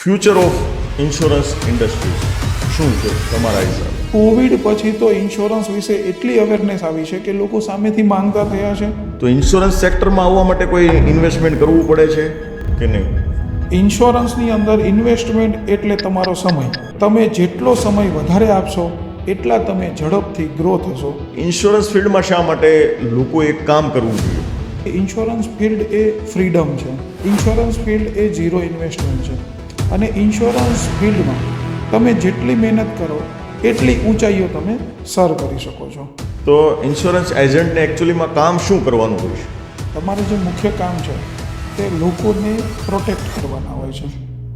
Future of insurance industries શું છે તમારા હિસાબે? કોવિડ પછી તો ઇન્સ્યોરન્સ વિશે એટલી અવેરનેસ આવી છે કે લોકો સામેથી માંગતા થયા છે. તો ઇન્સ્યોરન્સ સેક્ટરમાં આવવા માટે કોઈ ઇન્વેસ્ટમેન્ટ કરવું પડે છે કે નહીં? ઇન્સ્યોરન્સની અંદર ઇન્વેસ્ટમેન્ટ એટલે તમારો સમય. તમે જેટલો સમય વધારે આપશો એટલા તમે ઝડપથી ગ્રો થશો. ઇન્સ્યોરન્સ ફિલ્ડમાં શા માટે લોકો એક કામ કરવું જોઈએ? ઇન્સ્યોરન્સ ફિલ્ડ એ ફ્રીડમ છે. ઇન્સ્યોરન્સ ફિલ્ડ એ ઝીરો ઇન્વેસ્ટમેન્ટ છે. અને ઇન્સ્યોરન્સ ફિલ્ડમાં તમે જેટલી મહેનત કરો એટલી ઊંચાઈઓ તમે સર કરી શકો છો. તો ઇન્સ્યોરન્સ એજન્ટને એકચ્યુઅલીમાં કામ શું કરવાનું હોય છે? તમારું જે મુખ્ય કામ છે તે લોકોને પ્રોટેક્ટ કરવાના હોય છે,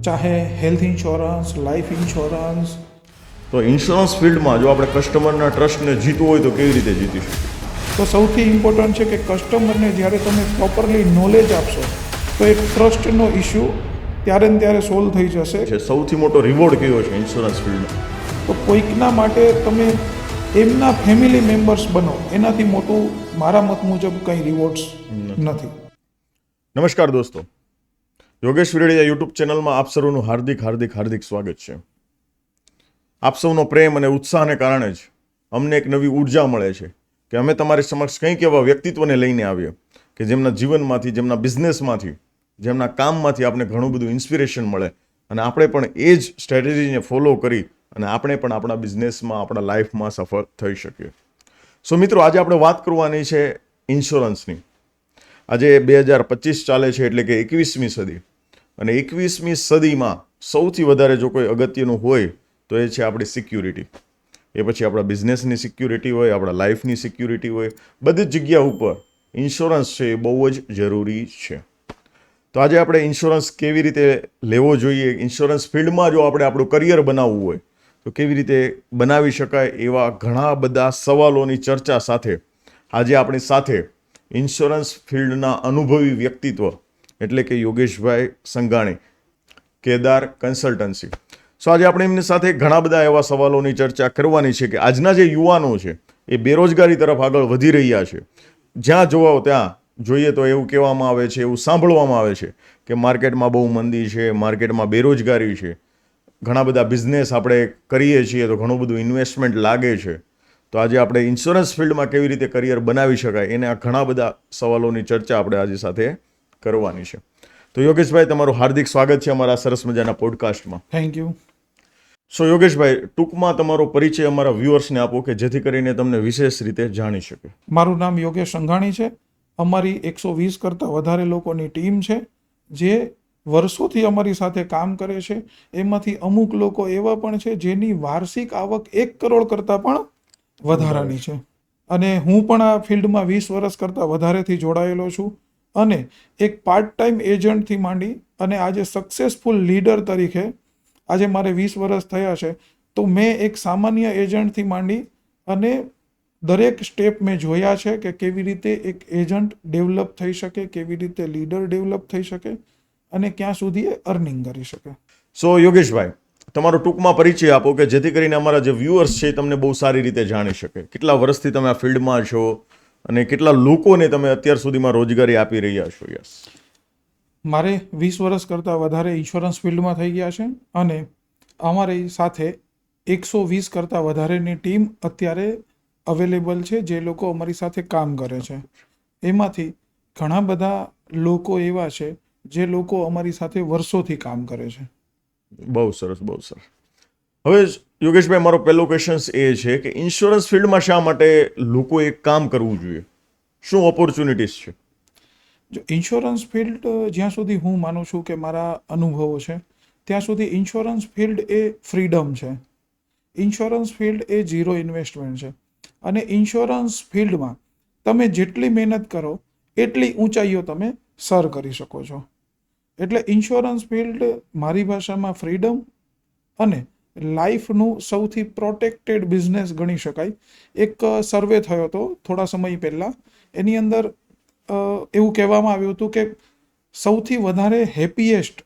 ચાહે હેલ્થ ઇન્સ્યોરન્સ, લાઈફ ઇન્સ્યોરન્સ. તો ઇન્સ્યોરન્સ ફિલ્ડમાં જો આપણે કસ્ટમરના ટ્રસ્ટને જીતવું હોય તો કેવી રીતે જીતી શકીએ? તો સૌથી ઇમ્પોર્ટન્ટ છે કે કસ્ટમરને જ્યારે તમે પ્રોપરલી નોલેજ આપશો તો એક ટ્રસ્ટનો ઇસ્યુ ત્યારે ને ત્યારે સોલ્વ થઈ જશે. સૌથી મોટો રિવોર્ડ કયો છે ઇન્સ્યોરન્સ ફિલ્ડમાં? તો કોઈકના માટે તમે એમના ફેમિલી મેમ્બર્સ બનો, એનાથી મોટું મારા મત મુજબ કંઈ રિવોર્ડ્સ નથી. નમસ્કાર દોસ્તો, યોગેશ વિરડિયા યુટ્યુબ ચેનલમાં આપ સૌનું હાર્દિક સ્વાગત છે. આપ સૌનો પ્રેમ અને ઉત્સાહને કારણે જ અમને એક નવી ઉર્જા મળે છે કે અમે તમારી સમક્ષ કંઈક એવા વ્યક્તિત્વને લઈને આવીએ કે જેમના જીવનમાંથી, જેમના બિઝનેસમાંથી, જેમના કામમાંથી આપણે ઘણું બધું ઇન્સ્પિરેશન મળે અને આપણે પણ એ જ સ્ટ્રેટેજીને ફોલો કરી અને આપણે પણ આપણા બિઝનેસમાં, આપણા લાઈફમાં સફળ થઈ શકીએ. સો મિત્રો, આજે આપણે વાત કરવાની છે ઇન્સ્યોરન્સની. આજે 2025 ચાલે છે, એટલે કે 21મી સદી. અને 21મી સદીમાં સૌથી વધારે જો કોઈ અગત્યનું હોય તો એ છે આપણી સિક્યુરિટી. એ પછી આપણા બિઝનેસની સિક્યુરિટી હોય, આપણા લાઈફની સિક્યુરિટી હોય, બધી જ જગ્યા ઉપર ઇન્સ્યોરન્સ છે એ બહુ જ જરૂરી છે. તો આજે આપણે ઇન્સ્યોરન્સ કેવી રીતે લેવો જોઈએ, ઇન્સ્યોરન્સ ફિલ્ડમાં જો આપણે આપણું કરિયર બનાવવું હોય તો કેવી રીતે બનાવી શકાય, એવા ઘણા બધા સવાલોની ચર્ચા સાથે આજે આપણી સાથે ઇન્સ્યોરન્સ ફિલ્ડના અનુભવી વ્યક્તિત્વ એટલે કે યોગેશભાઈ સંઘાણી, કેદાર કન્સલ્ટન્સી. સો આજે આપણે એમની સાથે ઘણા બધા એવા સવાલોની ચર્ચા કરવાની છે કે આજના જે યુવાનો છે એ બેરોજગારી તરફ આગળ વધી રહ્યા છે. જ્યાં જોવો ત્યાં જોઈએ તો એવું કહેવામાં આવે છે, એવું સાંભળવામાં આવે છે કે માર્કેટમાં બહુ મંદી છે, માર્કેટમાં બેરોજગારી છે, ઘણા બધા બિઝનેસ આપણે કરીએ છીએ તો ઘણું બધું ઇન્વેસ્ટમેન્ટ લાગે છે. તો આજે આપણે ઇન્સ્યોરન્સ ફિલ્ડમાં કેવી રીતે કરિયર બનાવી શકાય એના ઘણા બધા સવાલોની ચર્ચા આપણે આજે સાથે કરવાની છે. તો યોગેશભાઈ, તમારું હાર્દિક સ્વાગત છે અમારા સરસ મજાના પોડકાસ્ટમાં. Thank you. સો યોગેશભાઈ, ટૂંકમાં તમારો પરિચય અમારા વ્યુઅર્સને આપો કે જેથી કરીને તમને વિશેષ રીતે જાણી શકે. મારું નામ યોગેશ સંઘાણી છે. અમારી 120 કરતાં વધારે લોકોની ટીમ છે જે વર્ષોથી અમારી સાથે કામ કરે છે. એમાંથી અમુક લોકો એવા પણ છે જેની વાર્ષિક આવક 1 કરોડ કરતાં પણ વધારાની છે. અને હું પણ આ ફિલ્ડમાં 20 વર્ષ કરતાં વધારેથી જોડાયેલો છું અને એક પાર્ટ ટાઈમ એજન્ટથી માંડી અને આજે સક્સેસફુલ લીડર તરીકે આજે મારે 20 વર્ષ થયા છે. તો મેં એક સામાન્ય એજન્ટથી માંડી અને દરેક સ્ટેપ મેં જોયા છે કે કેવી રીતે એક એજન્ટ ડેવલપ થઈ શકે, કેવી રીતે લીડર ડેવલપ થઈ શકે અને ક્યાં સુધી એ અર્નિંગ કરી શકે. સો યોગેશભાઈ, તમારો ટૂંકમાં પરિચય આપો કે જેથી કરીને અમારા જે વ્યુઅર્સ છે તમને બહુ સારી રીતે જાણી શકે. કેટલા વર્ષથી તમે આ ફિલ્ડમાં છો અને કેટલા લોકોને તમે અત્યાર સુધીમાં રોજગારી આપી રહ્યા છો? યસ, મારે 20 વર્ષ કરતાં વધારે ઇન્સ્યોરન્સ ફિલ્ડમાં થઈ ગયા છે અને અમારી સાથે 120 કરતાં વધારેની ટીમ અત્યારે અવેલેબલ છે જે લોકો અમારી સાથે કામ કરે છે. એમાંથી ઘણા બધા લોકો એવા છે જે લોકો અમારી સાથે વર્ષોથી કામ કરે છે. બહુ સરસ, બહુ સરસ. હવે યોગેશભાઈ, મારો પહેલો ક્વેશ્ચન એ છે કે ઇન્સ્યોરન્સ ફિલ્ડમાં શા માટે લોકો એક કામ કરવું જોઈએ? શું ઓપોર્ચ્યુનિટીઝ છે? જો ઇન્સ્યોરન્સ ફિલ્ડ, જ્યાં સુધી હું માનું છું કે મારા અનુભવો છે ત્યાં સુધી ઇન્સ્યોરન્સ ફિલ્ડ એ ફ્રીડમ છે. ઇન્સ્યોરન્સ ફિલ્ડ એ ઝીરો ઇન્વેસ્ટમેન્ટ છે. અને ઇન્સ્યોરન્સ ફિલ્ડમાં તમે જેટલી મહેનત કરો એટલી ઊંચાઈઓ તમે સર કરી શકો છો. એટલે ઇન્સ્યોરન્સ ફિલ્ડ મારી ભાષામાં ફ્રીડમ અને લાઈફનું સૌથી પ્રોટેક્ટેડ બિઝનેસ ગણી શકાય. એક સર્વે થયો હતો થોડા સમય પહેલાં. એની અંદર એવું કહેવામાં આવ્યું હતું કે સૌથી વધારે હેપીએસ્ટ,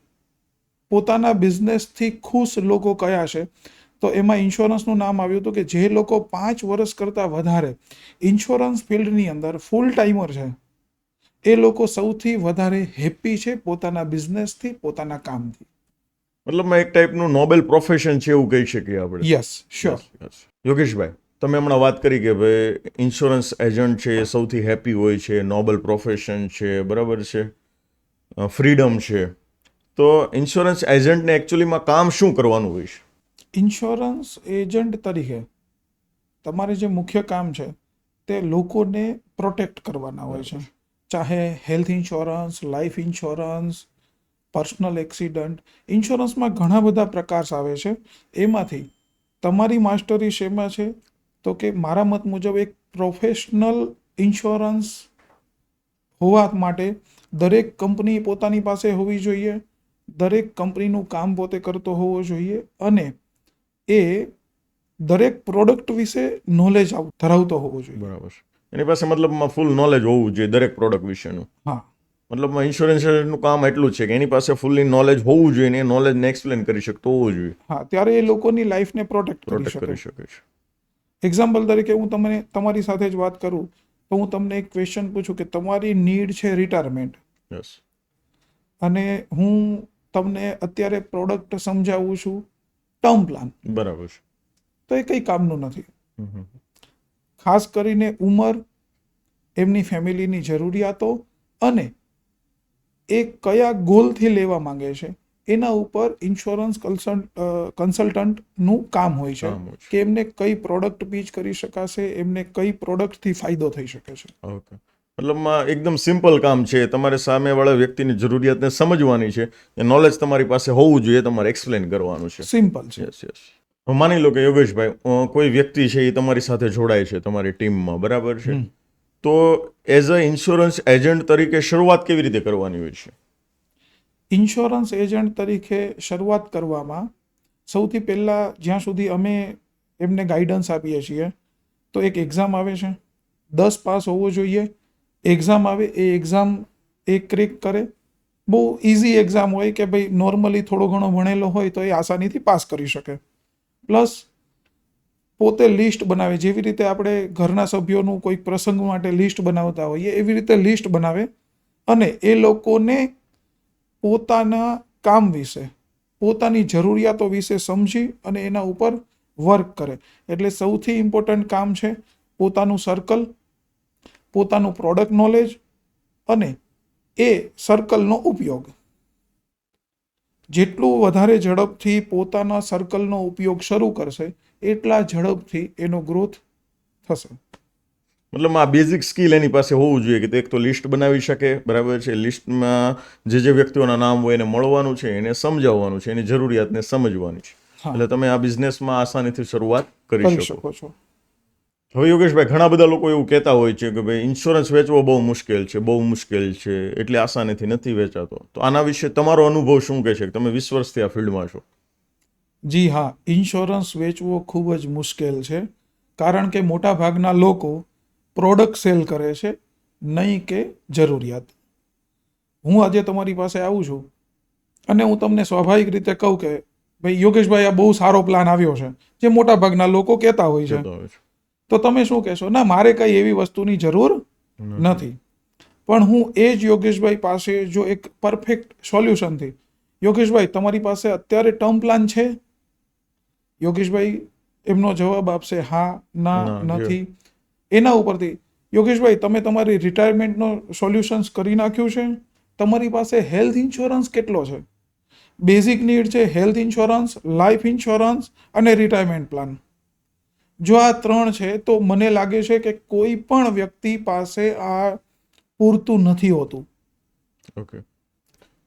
પોતાના બિઝનેસથી ખુશ લોકો કયા છે, તો એમાં ઇન્સ્યોરન્સનું નામ આવ્યું હતું કે જે લોકો 5 વર્ષ કરતાં વધારે ઇન્સ્યોરન્સ ફિલ્ડની અંદર ફૂલ ટાઈમર છે એ લોકો સૌથી વધારે હેપી છે પોતાના બિઝનેસથી, પોતાના કામથી. મતલબમાં એક ટાઈપનું નોબેલ પ્રોફેશન છે એવું કહી શકીએ આપણે. Yes sure. Yes. યોગેશભાઈ, તમે હમણાં વાત કરી કે ભાઈ ઇન્સ્યોરન્સ એજન્ટ છે એ સૌથી હેપી હોય છે, નોબલ પ્રોફેશન છે, બરાબર છે, ફ્રીડમ છે. તો ઇન્સ્યોરન્સ એજન્ટને એકચ્યુઅલીમાં કામ શું કરવાનું હોય છે? ઇન્સ્યોરન્સ એજન્ટ તરીકે તમારે જે મુખ્ય કામ છે તે લોકોને પ્રોટેક્ટ કરવાના હોય છે. ચાહે health insurance, life insurance, personal accident. ઇન્સ્યોરન્સમાં ઘણા બધા પ્રકાર આવે છે. એમાંથી તમારી માસ્ટરી શેમાં છે? તો કે મારા મત મુજબ એક પ્રોફેશનલ ઇન્સ્યોરન્સ હોવા માટે દરેક કંપની પોતાની પાસે હોવી જોઈએ, દરેક કંપનીનું કામ પોતે કરતો હોવો જોઈએ અને એ દરેક પ્રોડક્ટ વિશે નોલેજ ધરાવતો હોવો જોઈએ. બરાબર છે. એની પાસે મતલબમાં ફૂલ નોલેજ હોવું જોઈએ દરેક પ્રોડક્ટ વિશેનું. હા, મતલબમાં ઇન્સ્યોરન્સનું કામ એટલું જ છે કે એની પાસે ફૂલ્લી નોલેજ હોવું જોઈએ અને એ નોલેજને એક્સપ્લેન કરી શકતો હોવો જોઈએ. હા, ત્યારે એ લોકોની લાઈફને પ્રોટેક્ટ કરી પ્રોટેક્ટ કરી શકે. શકે છે. એક્ઝામ્પલ તરીકે હું તમને તમારી સાથે જ વાત કરું તો હું તમને એક ક્વેશ્ચન પૂછું કે તમારી નીડ છે રિટાયરમેન્ટ યસ. અને હું તમને અત્યારે પ્રોડક્ટ સમજાવું છું ટર્મ પ્લાન, બરાબર છે. તો એ કંઈ કામનું નથી. હમ હમ. ખાસ કરીને ઉંમર, એમની ફેમિલીની જરૂરિયાતો અને એ કયા ગોલથી લેવા માંગે છે એના ઉપર ઇન્સ્યોરન્સ કન્સલ્ટન્ટનું કામ હોય છે કામ હોય છે. કે એમને કઈ પ્રોડક્ટ પીચ કરી શકાશે, એમને કઈ પ્રોડક્ટથી ફાયદો થઈ શકે છે. ઓકે. મતલબમાં એકદમ સિમ્પલ કામ છે. તમારે સામેવાળા વ્યક્તિની જરૂરિયાતને સમજવાની છે. એ નોલેજ તમારી પાસે હોવું જોઈએ, તમારે એક્સપ્લેન કરવાનું છે. સિમ્પલ છે. Yes yes. માની લો કે યોગેશભાઈ, કોઈ વ્યક્તિ છે એ તમારી સાથે જોડાય છે તમારી ટીમમાં, બરાબર છે. હમ. તો એઝ અ ઇન્સ્યોરન્સ એજન્ટ તરીકે શરૂઆત કેવી રીતે કરવાની હોય છે? ઇન્સ્યોરન્સ એજન્ટ તરીકે શરૂઆત કરવામાં સૌથી પહેલાં જ્યાં સુધી અમે એમને ગાઈડન્સ આપીએ છીએ તો એક એક્ઝામ આવે છે, 10 પાસ હોવો જોઈએ. એક્ઝામ આવે, એ એક્ઝામ એ ક્રેક કરે. બહુ ઇઝી એક્ઝામ હોય કે ભાઈ નોર્મલી થોડો ઘણો ભણેલો હોય તો એ આસાનીથી પાસ કરી શકે. પ્લસ પોતે લિસ્ટ બનાવે, જેવી રીતે આપણે ઘરના સભ્યોનું કોઈ પ્રસંગ માટે લિસ્ટ બનાવતા હોઈએ એવી રીતે લિસ્ટ બનાવે અને એ લોકોને પોતાના કામ વિશે, પોતાની જરૂરિયાતો વિશે સમજી અને એના ઉપર વર્ક કરે. એટલે સૌથી ઇમ્પોર્ટન્ટ કામ છે પોતાનું સર્કલ, પોતાનું પ્રોડક્ટ નોલેજ અને એ સર્કલનો ઉપયોગ. જેટલું વધારે ઝડપથી પોતાના સર્કલનો ઉપયોગ શરૂ કરશે એટલા ઝડપથી એનો ગ્રોથ થશે. મતલબ આ બેઝિક સ્કિલ એની પાસે હોવું જોઈએ કે તે એક તો લિસ્ટ બનાવી શકે, બરાબર છે. લિસ્ટમાં જે વ્યક્તિઓના નામ હોય એને મળવાનું છે, એને સમજાવવાનું છે, એની જરૂરિયાતને સમજવાની છે. હા, એટલે તમે આ બિઝનેસમાં આસાનીથી શરૂઆત કરી કરી શકો. શકો છો. હવે યોગેશભાઈ, ઘણા બધા લોકો એવું કહેતા હોય છે કે ભાઈ ઇન્સ્યોરન્સ વેચવો બહુ મુશ્કેલ છે, બહુ મુશ્કેલ છે, એટલે આસાનીથી નથી વેચાતો. તો આના વિશે તમારો અનુભવ શું કહે છે કે તમે 20 વર્ષથી આ ફિલ્ડમાં છો? જી હા, ઇન્સ્યોરન્સ વેચવો ખૂબ જ મુશ્કેલ છે કારણ કે મોટા ભાગના લોકો પ્રોડક્ટ સેલ કરે છે, નહીં કે જરૂરિયાત. હું આજે તમારી પાસે આવું છું અને હું તમને સ્વાભાવિક રીતે કહું કે ભાઈ યોગેશભાઈ આ બહુ સારો પ્લાન આવ્યો છે, જે મોટા ભાગના લોકો કહેતા હોય છે, કહેતા હોય છે. તો તમે શું કહેશો? ના, મારે કઈ એવી વસ્તુની જરૂર નથી. પણ હું એ જ યોગેશભાઈ પાસે જો એક પરફેક્ટ સોલ્યુશનથી, યોગેશભાઈ તમારી પાસે અત્યારે ટર્મ પ્લાન છે? યોગેશભાઈ એમનો જવાબ આપશે હા, ના, ના, નથી. એના ઉપરથી યોગેશભાઈ તમે તમારી રિટાયરમેન્ટનો સોલ્યુશન્સ કરી નાખ્યું છે? તમારી પાસે હેલ્થ ઇન્સ્યોરન્સ કેટલો છે? બેઝિક નીડ છે હેલ્થ ઇન્સ્યોરન્સ, લાઈફ ઇન્સ્યોરન્સ અને રિટાયરમેન્ટ પ્લાન. જો આ 3 છે તો મને લાગે છે કે કોઈ પણ વ્યક્તિ પાસે આ પૂરતું નથી હોતું. ઓકે.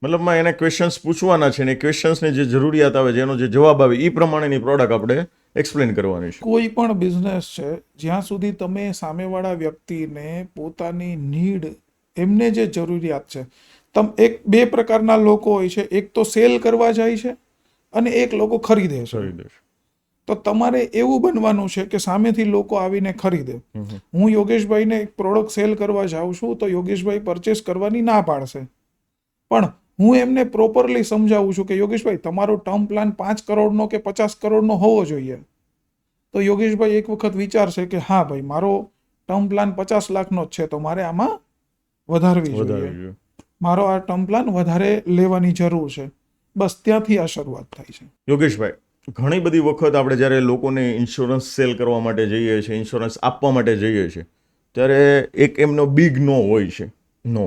મતલબમાં એને ક્વેશ્ચન્સ પૂછવાના છે ને ક્વેશ્ચન્સની જે જરૂરિયાત આવે છે એનો જે જવાબ આવે એ પ્રમાણેની પ્રોડક્ટ આપણે એક્સપ્લેન કરવાની છે. કોઈ પણ બિઝનેસ છે જ્યાં સુધી તમે સામેવાળા વ્યક્તિને પોતાની નીડ, એમને જે જરૂરિયાત છે, બે પ્રકારના લોકો હોય છે, એક તો સેલ કરવા જાય છે અને એક લોકો ખરીદે છે. તો તમારે એવું બનવાનું છે કે સામેથી લોકો આવીને ખરીદે. હું યોગેશભાઈને એક પ્રોડક્ટ સેલ કરવા જાઉં છું તો યોગેશભાઈ પરચેસ કરવાની ના પાડશે, પણ હું એમને પ્રોપરલી સમજાવું છું કે યોગેશભાઈ તમારો ટર્મ પ્લાન 5 કરોડનો કે 50 કરોડનો હોવો જોઈએ. તો યોગેશભાઈ એક વખત વિચારશે કે હા ભાઈ મારો ટર્મ પ્લાન 50 લાખનો જ છે તો મારે આમાં વધારવી જોઈએ, મારો આ ટર્મ પ્લાન વધારે લેવાની જરૂર છે. બસ ત્યાંથી આ શરૂઆત થાય છે. યોગેશભાઈ, ઘણી બધી વખત આપણે જ્યારે લોકોને ઇન્સ્યોરન્સ સેલ કરવા માટે જઈએ છીએ, ઇન્સ્યોરન્સ આપવા માટે જઈએ છીએ, ત્યારે એક એમનો બિગ નો હોય છે. નો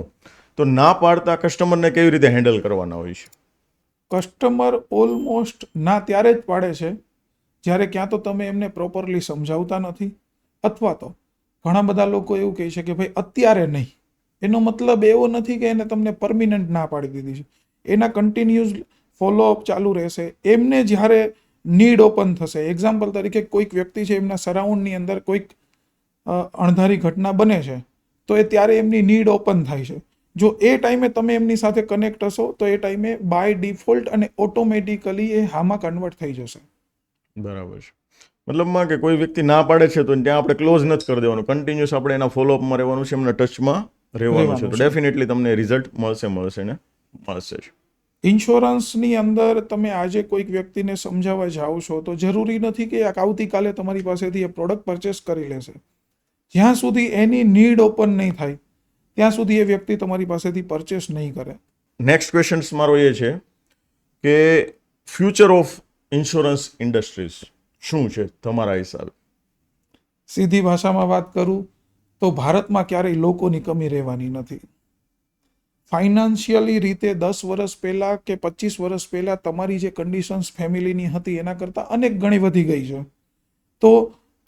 તો ના પાડતા કસ્ટમરને કેવી રીતે હેન્ડલ કરવાના હોય છે? કસ્ટમર ઓલમોસ્ટ ના ત્યારે જ પાડે છે જ્યારે ક્યાં તો તમે એમને પ્રોપરલી સમજાવતા નથી, અથવા તો ઘણા બધા લોકો એવું કહે છે કે ભાઈ અત્યારે નહીં. એનો મતલબ એવો નથી કે એને તમને પરમિનન્ટ ના પાડી દીધી છે. એના કન્ટિન્યુઅસ ફોલોઅપ ચાલુ રહેશે. એમને જ્યારે નીડ ઓપન થશે, એક્ઝામ્પલ તરીકે કોઈક વ્યક્તિ છે, એમના સરાઉન્ડની અંદર કોઈક અણધારી ઘટના બને છે, તો એ ત્યારે એમની નીડ ઓપન થાય છે. જો એ ટાઈમે તમે એમની સાથે કનેક્ટ હશો તો એ ટાઈમે બાય ડિફોલ્ટ અને ઓટોમેટિકલી એ હામાં કન્વર્ટ થઈ જશે. બરાબર છે. મતલબમાં કે કોઈ વ્યક્તિ ના પાડે છે તો ત્યાં આપણે ક્લોઝ નથી કરી દેવાનું, કન્ટિન્યુઅસ આપણે એના ફોલોઅપમાં રહેવાનું છે, એમના ટચમાં રહેવાનું છે, તો ડેફિનેટલી તમને રિઝલ્ટ મળશે ને મળશે જ. ઇન્સ્યોરન્સની અંદર તમે આજે કોઈક વ્યક્તિને સમજાવવા જાઓ છો તો જરૂરી નથી કે આવતીકાલે તમારી પાસેથી એ પ્રોડક્ટ પરચેસ કરી લેશે. જ્યાં સુધી એની નીડ ઓપન નહીં થાય ત્યાં સુધી એ વ્યક્તિ તમારી પાસેથી પરચેસ નહીં કરે. નેક્સ્ટ ક્વેશ્ચન મારો એ છે કે ફ્યુચર ઓફ ઇન્સ્યોરન્સ ઇન્ડસ્ટ્રીઝ શું છે તમારા હિસાબે? સીધી ભાષામાં વાત કરું તો ભારતમાં ક્યારેય લોકોની કમી રહેવાની નથી. ફાઇનાન્શિયલી રીતે 10 વર્ષ પહેલાં કે 25 વર્ષ પહેલાં તમારી જે કન્ડિશન્સ ફેમિલીની હતી એના કરતાં અનેક ગણી વધી ગઈ છે. તો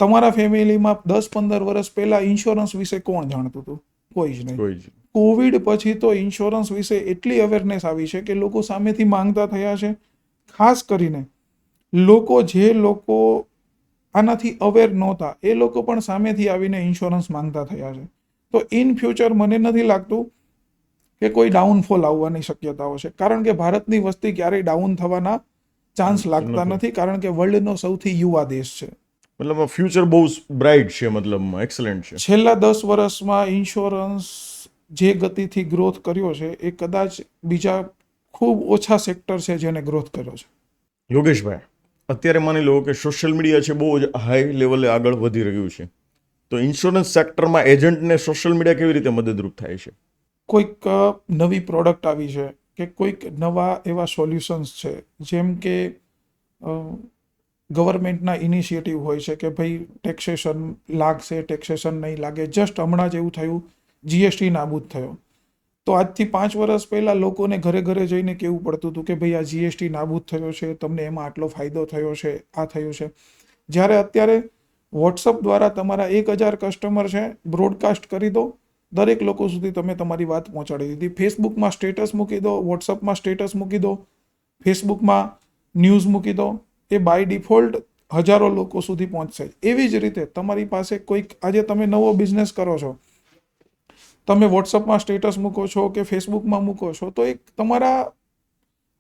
તમારા ફેમિલીમાં 10-15 વર્ષ પહેલાં ઇન્સ્યોરન્સ વિશે કોણ જાણતું હતું? કોઈ જ નહીં. કોવિડ પછી તો ઇન્સ્યોરન્સ વિશે એટલી અવેરનેસ આવી છે કે લોકો સામેથી માંગતા થયા છે. ખાસ કરીને જે લોકો આનાથી અવેર નહોતા એ લોકો પણ સામેથી આવીને ઇન્સ્યોરન્સ માંગતા થયા છે. તો ઇન ફ્યુચર મને નથી લાગતું કે કોઈ ડાઉનફોલ આવવાની શક્યતાઓ છે, કારણ કે ભારતની વસ્તી ક્યારેય ડાઉન થવાના ચાન્સ લાગતા નથી, કારણ કે વર્લ્ડનો સૌથી યુવા દેશ છે. મતલબ ફ્યુચર બહુ બ્રાઇટ છે, મતલબમાં એક્સલન્ટ છે. છેલ્લા 10 વર્ષમાં ઇન્સ્યોરન્સ જે ગતિથી ગ્રોથ કર્યો છે એ કદાચ બીજા ખૂબ ઓછા સેક્ટર છે જેને ગ્રોથ કર્યો છે. યોગેશભાઈ, અત્યારે માની લો કે સોશિયલ મીડિયા છે બહુ જ હાઈ લેવલે આગળ વધી રહ્યું છે, તો ઇન્સ્યોરન્સ સેક્ટરમાં એજન્ટને સોશિયલ મીડિયા કેવી રીતે મદદરૂપ થાય છે? કોઈક નવી પ્રોડક્ટ આવી છે કે કોઈક નવા એવા સોલ્યુશન્સ છે, જેમ કે ગવર્મેન્ટના ઇનિશિયેટિવ હોય છે કે ભાઈ ટેક્સેશન લાગશે, ટેક્સેશન નહીં લાગે. જસ્ટ હમણાં જ એવું થયું, જીએસટી નાબૂદ થયો. તો આજથી 5 વર્ષ પહેલાં લોકોને ઘરે ઘરે જઈને કહેવું પડતું હતું કે ભાઈ આ જીએસટી નાબૂદ થયો છે, તમને એમાં આટલો ફાયદો થયો છે, આ થયું છે. જ્યારે અત્યારે વોટ્સઅપ દ્વારા તમારા 1000 કસ્ટમર છે, બ્રોડકાસ્ટ કરી દો, દરેક લોકો સુધી તમે તમારી વાત પહોંચાડી દીધી. ફેસબુકમાં સ્ટેટસ મૂકી દો, વોટ્સઅપમાં સ્ટેટસ મૂકી દો, ફેસબુકમાં ન્યૂઝ મૂકી દો, એ બાય ડિફોલ્ટ હજારો લોકો સુધી પહોંચશે. એવી જ રીતે તમારી પાસે કોઈક આજે તમે નવો બિઝનેસ કરો છો, તમે વોટ્સઅપમાં સ્ટેટસ મૂકો છો કે ફેસબુકમાં મૂકો છો, તો એક તમારા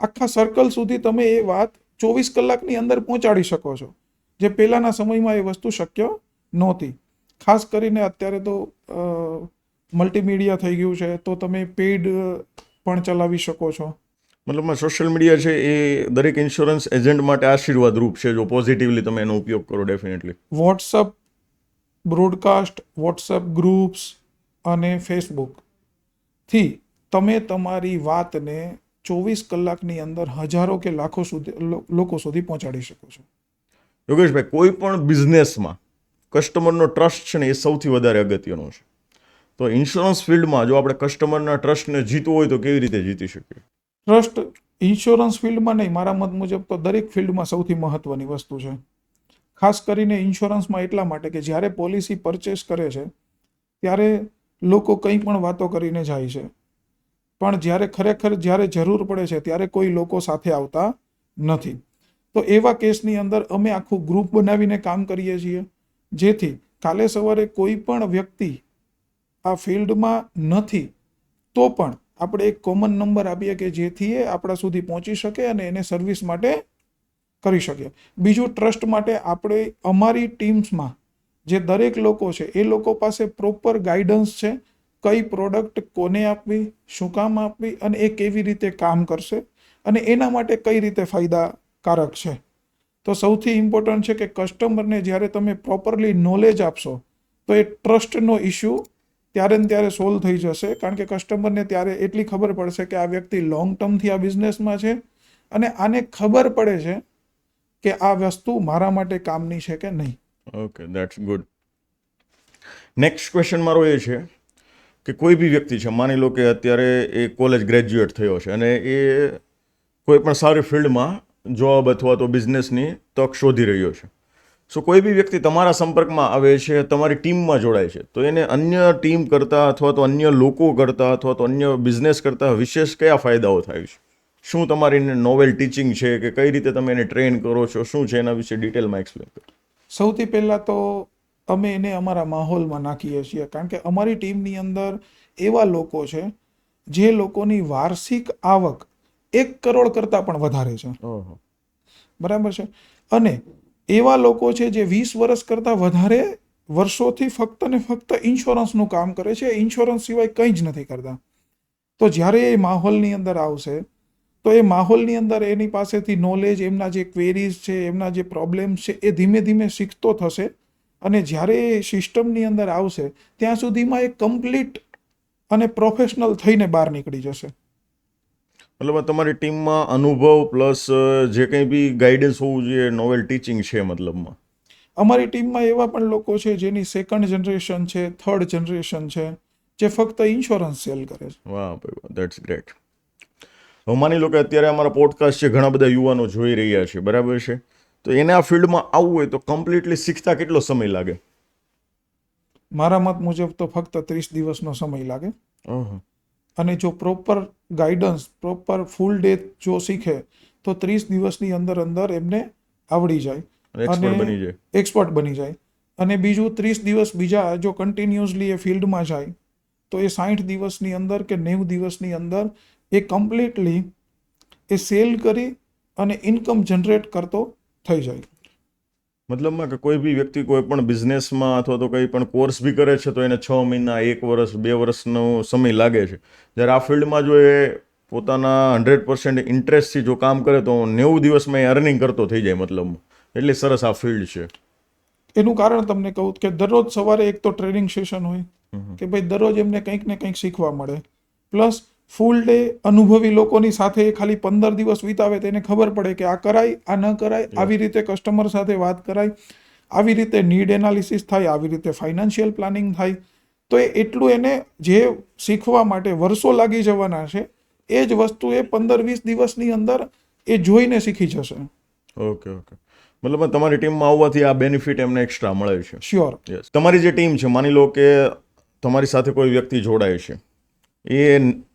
આખા સર્કલ સુધી તમે એ વાત 24 કલાકની અંદર પહોંચાડી શકો છો, જે પહેલાંના સમયમાં એ વસ્તુ શક્ય નહોતી. ખાસ કરીને અત્યારે તો મલ્ટીમીડિયા થઈ ગયું છે, તો તમે પેઇડ પણ ચલાવી શકો છો. મતલબમાં સોશિયલ મીડિયા છે એ દરેક ઇન્સ્યોરન્સ એજન્ટ માટે આશીર્વાદ રૂપ છે, જો પોઝિટિવલી તમે એનો ઉપયોગ કરો. Definitely WhatsApp broadcast, WhatsApp groups અને ફેસબુકથી તમે તમારી વાતને 24 કલાકની અંદર હજારો કે લાખો લોકો સુધી પહોંચાડી શકો છો. યોગેશભાઈ, કોઈ પણ બિઝનેસમાં કસ્ટમરનો ટ્રસ્ટ છે ને એ સૌથી વધારે અગત્યનો છે. તો ઇન્સ્યોરન્સ ફિલ્ડમાં જો આપણે કસ્ટમરના ટ્રસ્ટને જીતવું હોય તો કેવી રીતે જીતી શકીએ? ટ્રસ્ટ ઇન્સ્યોરન્સ ફિલ્ડમાં નહીં, મારા મત મુજબ તો દરેક ફિલ્ડમાં સૌથી મહત્વની વસ્તુ છે. ખાસ કરીને ઇન્સ્યોરન્સમાં એટલા માટે કે જ્યારે પોલિસી પરચેસ કરે છે ત્યારે લોકો કંઈ પણ વાતો કરીને જાય છે, પણ જ્યારે જરૂર પડે છે ત્યારે કોઈ લોકો સાથે આવતા નથી. તો એવા કેસની અંદર અમે આખું ગ્રુપ બનાવીને કામ કરીએ છીએ, જેથી કાલે સવારે કોઈ પણ વ્યક્તિ આ ફિલ્ડમાં નથી તો પણ આપણે એક કોમન નંબર આપીએ કે જેથી એ આપણા સુધી પહોંચી શકે અને એને સર્વિસ માટે કરી શકીએ. બીજું, ટ્રસ્ટ માટે આપણે અમારી ટીમ્સમાં જે દરેક લોકો છે એ લોકો પાસે પ્રોપર ગાઈડન્સ છે, કઈ પ્રોડક્ટ કોને આપવી, શું કામ આપવી અને એ કેવી રીતે કામ કરશે અને એના માટે કઈ રીતે ફાયદાકારક છે. તો સૌથી ઇમ્પોર્ટન્ટ છે કે કસ્ટમરને જ્યારે તમે પ્રોપરલી નોલેજ આપશો તો એ ટ્રસ્ટનો ઇસ્યુ ત્યારે ને ત્યારે સોલ્વ થઈ જશે, કારણ કે કસ્ટમરને ત્યારે એટલી ખબર પડશે કે આ વ્યક્તિ લોંગ ટર્મથી આ બિઝનેસમાં છે અને આને ખબર પડે છે કે આ વસ્તુ મારા માટે કામની છે કે નહીં. Okay, that's good. Next question મારો એ છે કે કોઈ બી વ્યક્તિ છે, માની લો કે અત્યારે એ કોલેજ ગ્રેજ્યુએટ થયો છે અને એ કોઈ પણ સારી ફિલ્ડમાં જોબ અથવા તો બિઝનેસની તક શોધી રહ્યો છે. સો કોઈ બી વ્યક્તિ તમારા સંપર્કમાં આવે છે, તમારી ટીમમાં જોડાય છે, તો એને અન્ય ટીમ કરતાં અથવા તો અન્ય લોકો કરતાં અથવા તો અન્ય બિઝનેસ કરતાં વિશેષ કયા ફાયદાઓ થાય છે? શું તમારી નોવેલ ટીચિંગ છે કે કઈ રીતે તમે એને ટ્રેન કરો છો, શું છે એના વિશે ડિટેલમાં એક્સપ્લેન કરો. સૌથી પહેલાં તો અમે એને અમારા માહોલમાં નાખીએ છીએ, કારણ કે અમારી ટીમની અંદર એવા લોકો છે જે લોકોની વાર્ષિક આવક 1 કરોડ કરતાં પણ વધારે છે. ઓહો. બરાબર છે. અને એવા લોકો છે જે 20 વર્ષ કરતાં વધારે વર્ષોથી ફક્ત ને ફક્ત ઇન્સ્યોરન્સનું કામ કરે છે, ઇન્સ્યોરન્સ સિવાય કંઈ જ નથી કરતા. તો જ્યારે એ માહોલની અંદર આવશે તો એ માહોલની અંદર એની પાસેથી નોલેજ, એમના જે ક્વેરીઝ છે, એમના જે પ્રોબ્લેમ્સ છે, એ ધીમે ધીમે શીખતો થશે. અને જ્યારે એ સિસ્ટમની અંદર આવશે ત્યાં સુધીમાં એ કમ્પ્લીટ અને પ્રોફેશનલ થઈને બહાર નીકળી જશે. મતલબ તમારી ટીમમાં અનુભવ પ્લસ જે કંઈ બી ગાઈડન્સ હોવું જોઈએ, નોવેલ ટીચિંગ છે મતલબમાં. અમારી ટીમમાં એવા પણ લોકો છે જેની 2nd જનરેશન છે, 3rd જનરેશન છે, જે ફક્ત ઇન્સ્યોરન્સ સેલ કરે છે. વાહ ભાઈ વાહ, દેટ્સ ગ્રેટ. હવે માની લો કે અત્યારે અમારા પોડકાસ્ટ છે, ઘણા બધા યુવાનો જોઈ રહ્યા છે, બરાબર છે, તો એને આ ફિલ્ડમાં આવવું હોય તો કમ્પ્લીટલી શીખતા કેટલો સમય લાગે? મારા મત મુજબ તો ફક્ત 30 દિવસનો સમય લાગે. ઓહો. અને જો proper guidance, proper full day જો શીખે તો 30 દિવસની અંદર અંદર એમને આવડી જાય એક્સપર્ટ બની જાય. એક્સપર્ટ બની જાય. અને બીજું 30 દિવસ બીજા જો કન્ટિન્યુઅસલી એ ફિલ્ડમાં જાય તો એ 60 દિવસની અંદર કે 90 દિવસની અંદર એ કમ્પ્લીટલી એ સેલ કરી અને ઇન્કમ જનરેટ કરતો થઈ જાય. મતલબમાં કે કોઈ બી વ્યક્તિ કોઈ પણ બિઝનેસમાં અથવા તો કંઈ પણ કોર્સ બી કરે છે તો એને 6 મહિના, 1 વર્ષ, 2 વર્ષનો સમય લાગે છે. જ્યારે આ ફિલ્ડમાં જો એ પોતાના 100% ઇન્ટરેસ્ટથી જો કામ કરે તો 90 દિવસમાં એ અર્નિંગ કરતો થઈ જાય. મતલબમાં એટલી સરસ આ ફિલ્ડ છે. એનું કારણ તમને કહું કે દરરોજ સવારે એક તો ટ્રેનિંગ સેશન હોય કે ભાઈ દરરોજ એમને કંઈક ને કંઈક શીખવા મળે. પ્લસ ફૂલ ડે અનુભવી લોકોની સાથે ખાલી 15 દિવસ વિતાવે તો એને ખબર પડે કે આ કરાય, આ ન કરાય, આવી રીતે કસ્ટમર સાથે વાત કરાય, આવી રીતે નીડ એનાલિસિસ થાય, આવી રીતે ફાઇનાન્શિયલ પ્લાનિંગ થાય. તો એ એટલું એને જે શીખવા માટે વર્ષો લાગી જવાના છે એ જ વસ્તુ એ 15-20 દિવસની અંદર એ જોઈને શીખી જશે. Okay okay. મતલબ તમારી ટીમમાં આવવાથી આ બેનિફિટ એમને એક્સ્ટ્રા મળે છે. શ્યોર. યસ. તમારી જે ટીમ છે, માની લો કે તમારી સાથે કોઈ વ્યક્તિ જોડાય છે, એ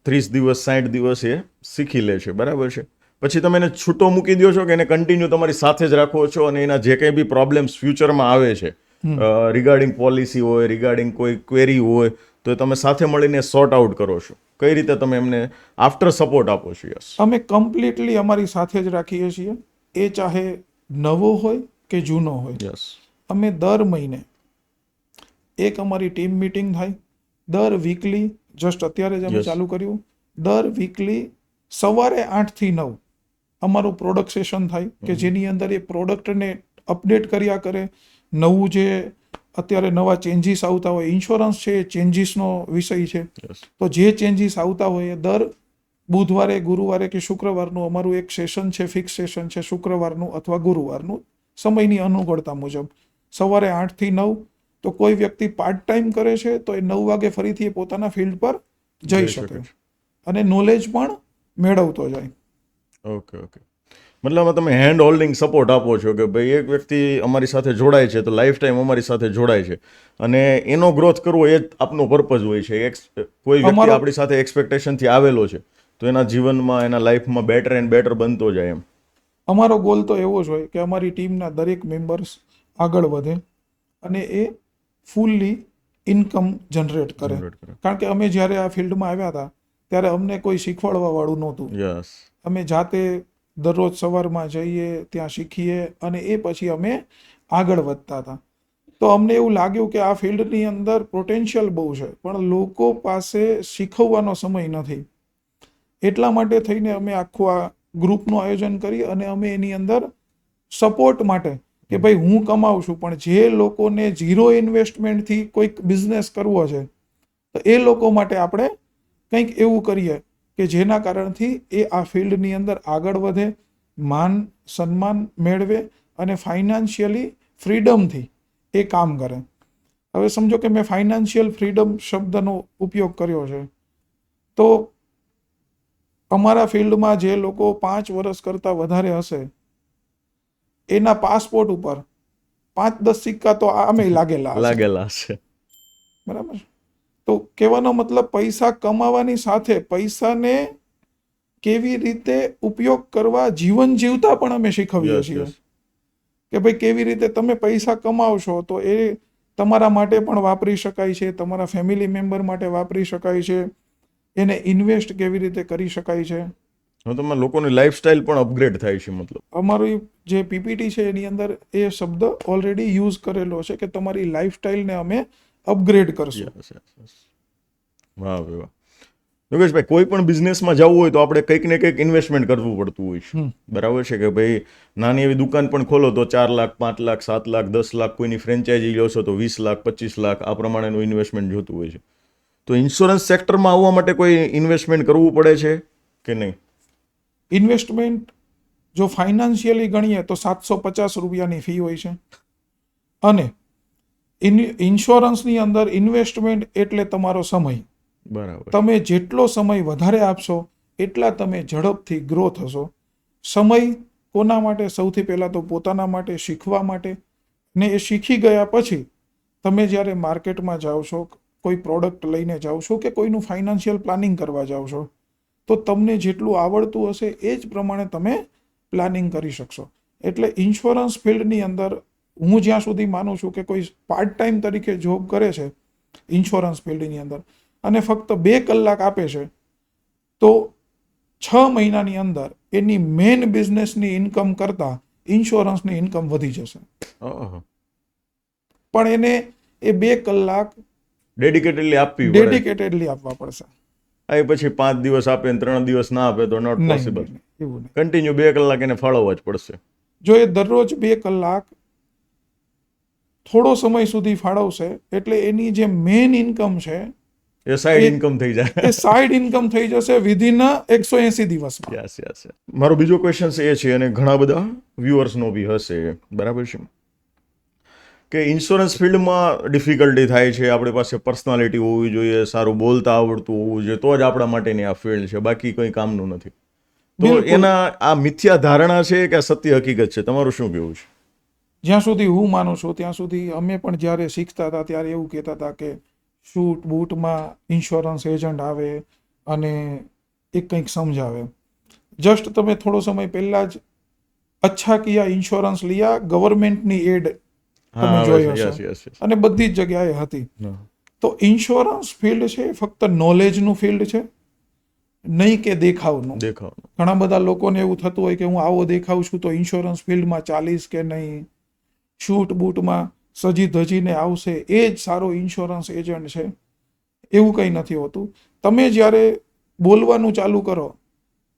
30 દિવસ 60 દિવસ એ શીખી લે છે, બરાબર છે, પછી તમે એને છૂટો મૂકી દો છો કે એને કન્ટિન્યુ તમારી સાથે જ રાખો છો અને એના જે કંઈ બી પ્રોબ્લેમ્સ ફ્યુચરમાં આવે છે રિગાર્ડિંગ પોલિસી હોય, રિગાર્ડિંગ કોઈ ક્વેરી હોય, તો તમે સાથે મળીને સોર્ટ આઉટ કરો છો? કઈ રીતે તમે એમને આફ્ટર સપોર્ટ આપો છો? યસ. અમે કમ્પ્લીટલી અમારી સાથે જ રાખીએ છીએ, એ ચાહે નવો હોય કે જૂનો હોય. યસ. અમે દર મહિને એક અમારી ટીમ મીટિંગ થાય, દર વીકલી, જસ્ટ અત્યારે જ અમે Yes. ચાલુ કર્યું, દર વીકલી સવારે 8 થી 9 અમારું પ્રોડક્ટ સેશન થાય કે જેની અંદર એ પ્રોડક્ટને અપડેટ કર્યા કરે. નવું જે અત્યારે નવા ચેન્જીસ આવતા હોય, ઇન્સ્યોરન્સ છે એ ચેન્જીસનો વિષય છે, યસ. તો જે ચેન્જીસ આવતા હોય એ દર બુધવારે, ગુરુવારે કે શુક્રવારનું અમારું એક સેશન છે, ફિક્સ સેશન છે, શુક્રવારનું અથવા ગુરુવારનું, સમયની અનુકૂળતા મુજબ સવારે 8 થી 9. તો કોઈ વ્યક્તિ પાર્ટ ટાઈમ કરે છે તો એ 9 વાગે ફરીથી એ પોતાના ફિલ્ડ પર જઈ શકે અને નોલેજ પણ મેળવતો જાય. Okay okay. મતલબ તમે હેન્ડ હોલ્ડિંગ સપોર્ટ આપો છો કે ભાઈ એક વ્યક્તિ અમારી સાથે જોડાય છે તો લાઈફ ટાઈમ અમારી સાથે જોડાય છે અને એનો ગ્રોથ કરવો એ જ આપનો પર્પઝ હોય છે. કોઈ વ્યક્તિ આપણી સાથે એક્સપેક્ટેશનથી આવેલો છે તો એના જીવનમાં, એના લાઈફમાં બેટર એન્ડ બેટર બનતો જાય એમ. અમારો ગોલ તો એવો જ હોય કે અમારી ટીમના દરેક મેમ્બર્સ આગળ વધે અને એ ફૂલ્લી ઇન્કમ જનરેટ કરે. કારણ કે અમે જ્યારે આ ફિલ્ડમાં આવ્યા હતા ત્યારે અમને કોઈ શીખવાડવા વાળું નહોતું. યસ. અમે જાતે દરરોજ સવારમાં જઈએ, ત્યાં શીખીએ અને એ પછી અમે આગળ વધતા હતા. તો અમને એવું લાગ્યું કે આ ફિલ્ડની અંદર પોટેન્શિયલ બહુ છે પણ લોકો પાસે શીખવવાનો સમય નથી. એટલા માટે થઈને અમે આખું આ ગ્રુપનું આયોજન કરી અને અમે એની અંદર સપોર્ટ માટે કે ભાઈ હું કમાઉં છું પણ જે લોકોને ઝીરો ઇન્વેસ્ટમેન્ટથી કોઈક બિઝનેસ કરવો છે તો એ લોકો માટે આપણે કંઈક એવું કરીએ કે જેના કારણથી એ આ ફિલ્ડની અંદર આગળ વધે, માન સન્માન મેળવે અને ફાઇનાન્શિયલી ફ્રીડમથી એ કામ કરે. હવે સમજો કે મેં ફાઇનાન્શિયલ ફ્રીડમ શબ્દનો ઉપયોગ કર્યો છે, તો અમારા ફિલ્ડમાં જે લોકો 5 વર્ષ કરતાં વધારે હશે એના પાસપોર્ટ ઉપર 5-10 સિક્કા તો આમે લાગેલા હશે. બરાબર. તો કહેવાનો મતલબ પૈસા કમાવાની સાથે પૈસાને કેવી રીતે ઉપયોગ કરવા, જીવન જીવતા પણ અમે શીખવીએ છીએ. કે ભાઈ કેવી રીતે તમે પૈસા કમાવશો તો એ તમારા માટે પણ વાપરી શકાય છે, તમારા ફેમિલી મેમ્બર માટે વાપરી શકાય છે, એને ઇન્વેસ્ટ કેવી રીતે કરી શકાય છે. તમારા લોકોની લાઈફસ્ટાઈલ પણ અપગ્રેડ થાય છે. મતલબ અમારી જે પીપીટી છે એની અંદર એ શબ્દ ઓલરેડી યુઝ કરેલો છે કે તમારી લાઈફસ્ટાઈલને અમે અપગ્રેડ કરશું. વાહ વાહ. યોગેશભાઈ, કોઈ પણ બિઝનેસમાં જવું હોય તો આપણે કંઈક ને કંઈક ઇન્વેસ્ટમેન્ટ કરવું પડતું હોય છે. બરાબર છે કે ભાઈ નાની એવી દુકાન પણ ખોલો તો 4 લાખ, 5 લાખ, 7 લાખ, 10 લાખ, કોઈની ફ્રેન્ચાઇઝી લો છો તો 20 લાખ, 25 લાખ આ પ્રમાણેનું ઇન્વેસ્ટમેન્ટ જોતું હોય છે. તો ઇન્સ્યોરન્સ સેક્ટરમાં આવવા માટે કોઈ ઇન્વેસ્ટમેન્ટ કરવું પડે છે કે નહીં? ઇન્વેસ્ટમેન્ટ જો ફાઇનાન્શિયલી ગણીએ તો 750 રૂપિયાની ફી હોય છે. અને ઇન્સ્યોરન્સની અંદર ઇન્વેસ્ટમેન્ટ એટલે તમારો સમય. બરાબર. તમે જેટલો સમય વધારે આપશો એટલા તમે ઝડપથી ગ્રો થશો. સમય કોના માટે? સૌથી પહેલાં તો પોતાના માટે, શીખવા માટે. ને એ શીખી ગયા પછી તમે જ્યારે માર્કેટમાં જાઓ છો, કોઈ પ્રોડક્ટ લઈને જાઓ છો કે કોઈનું ફાઇનાન્શિયલ પ્લાનિંગ કરવા જાઓ છો, તો તમને જેટલું આવડતું હશે એ જ પ્રમાણે તમે પ્લાનિંગ કરી શકશો. એટલે ઇન્સ્યોરન્સ ફિલ્ડની અંદર હું જ્યાં સુધી માનું છું કે કોઈ પાર્ટ ટાઈમ તરીકે જોબ કરે છે ઇન્સ્યોરન્સ ફિલ્ડની અંદર અને ફક્ત 2 કલાક આપે છે, તો 6 મહિનાની અંદર એની મેઇન બિઝનેસની ઇન્કમ કરતાં ઇન્સ્યોરન્સની ઇન્કમ વધી જશે. પણ એને એ 2 કલાક ડેડિકેટેડલી આપવા પડશે. આ પછી 5 દિવસ આપે ને 3 દિવસ ના આપે તો નોટ પોસિબલ. એવું નહીં. કન્ટિન્યુ 2 કલાક એને ફાળવવા જ પડશે. જો એ દરરોજ 2 કલાક થોડો સમય સુધી ફાળવશે એટલે એની જે મેઇન ઇન્કમ છે એ સાઈડ ઇન્કમ થઈ જાય. એ સાઈડ ઇન્કમ થઈ જશે વિધિન 180 દિવસમાં. યસ. મારો બીજો ક્વેશ્ચન એ છે, અને ઘણા બધા વ્યુઅર્સનો બી હશે, બરાબર છે, કે ઇન્સ્યોરન્સ ફિલ્ડમાં ડિફિકલ્ટી થાય છે. આપણી પાસે પર્સનાલિટી હોવી જોઈએ, સારું બોલતા આવડતું હોવું જોઈએ, તો જ આપણા માટેની આ ફિલ્ડ છે, બાકી કંઈ કામનું નથી. તો એના આ મિથ્યા ધારણા છે કે સત્ય હકીકત છે? તમારું શું કહેવું છે? જ્યાં સુધી હું માનું છું ત્યાં સુધી અમે પણ જ્યારે શીખતા હતા ત્યારે એવું કહેતા હતા કે શૂટ બૂટમાં ઇન્સ્યોરન્સ એજન્ટ આવે અને એ કંઈક સમજાવે. જસ્ટ તમે થોડો સમય પહેલાં જ અચ્છા કિયા ઇન્સ્યોરન્સ લિયા ગવર્મેન્ટની એડ તમે જોઈ હશે અને બધી જ જગ્યાએ હતી. તો ઇન્સ્યોરન્સ ફિલ્ડ છે ફક્ત નોલેજનું ફિલ્ડ છે, નહીં કે દેખાવનું. ઘણા બધા લોકોને એવું થતું હોય કે હું આવો દેખાવ છું તો ઇન્સ્યોરન્સ ફિલ્ડમાં ચાલીસ કે નહીં, શૂટ બૂટમાં સજી ધજીને આવશે એ જ સારો ઇન્સ્યોરન્સ એજન્ટ છે. એવું કંઈ નથી હોતું. તમે જ્યારે બોલવાનું ચાલુ કરો